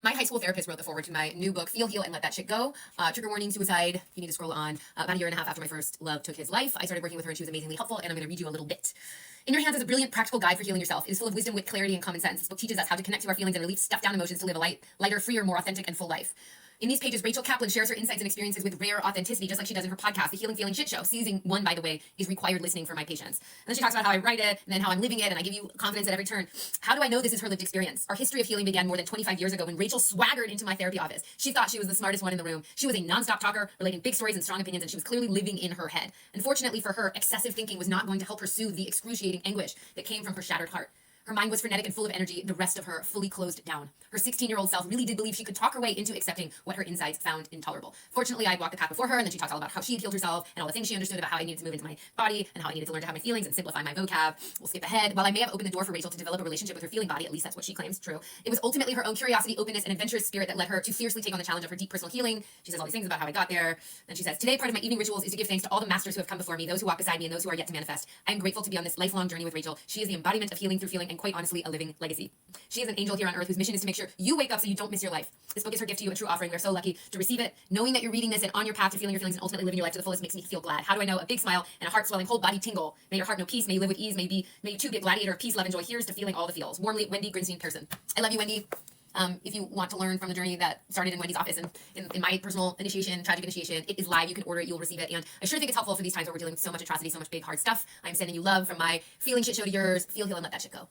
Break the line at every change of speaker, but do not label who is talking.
My high school therapist wrote the foreword to my new book, Feel, Heal, and Let That Shit Go. Trigger warning, suicide. You need to scroll on. About a year and a half after my first love took his life, I started working with her and she was amazingly helpful, and I'm going to read you a little bit. In Your Hands is a brilliant practical guide for healing yourself. It is full of wisdom, wit, clarity, and common sense. This book teaches us how to connect to our feelings and release stuffed down emotions to live a lighter, freer, more authentic, and full life. In these pages, Rachel Kaplan shares her insights and experiences with rare authenticity, just like she does in her podcast, The Healing Feeling Shit Show. Season 1, by the way, is required listening for my patients. And then she talks about how I write it, and then how I'm living it, and I give you confidence at every turn. How do I know this is her lived experience? Our history of healing began more than 25 years ago when Rachel swaggered into my therapy office. She thought she was the smartest one in the room. She was a nonstop talker, relating big stories and strong opinions, and she was clearly living in her head. Unfortunately for her, excessive thinking was not going to help her soothe the excruciating anguish that came from her shattered heart. Her mind was frenetic and full of energy, the rest of her fully closed down. Her 16-year-old self really did believe she could talk her way into accepting what her insides found intolerable. Fortunately, I walked the path before her, and then she talked all about how she had healed herself and all the things she understood about how I needed to move into my body and how I needed to learn to have my feelings and simplify my vocab. We'll skip ahead. While I may have opened the door for Rachel to develop a relationship with her feeling body, at least that's what she claims, true, it was ultimately her own curiosity, openness, and adventurous spirit that led her to fiercely take on the challenge of her deep personal healing. She says all these things about how I got there. Then she says, today, part of my evening rituals is to give thanks to all the masters who have come before me, those who walk beside me, and those who are yet to manifest. I am grateful to be on this lifelong journey with Rachel. She is the embodiment of healing through feeling, and quite honestly, a living legacy. She is an angel here on earth whose mission is to make sure you wake up so you don't miss your life. This book is her gift to you, a true offering. We're so lucky to receive it. Knowing that you're reading this and on your path to feeling your feelings and ultimately living your life to the fullest makes me feel glad. How do I know? A big smile and a heart-swelling, whole body tingle. May your heart know peace. May you live with ease. May you too be a gladiator of peace, love, and joy. Here's to feeling all the feels. Warmly, Wendy Grinstein Pearson. I love you, Wendy. If you want to learn from the journey that started in Wendy's office and in my personal initiation, tragic initiation, it is live. You can order it. You'll receive it. And I sure think it's helpful for these times where we're dealing with so much atrocity, so much big, hard stuff. I'm sending you love from my feeling shit show to yours. Feel, heal, and let that shit go.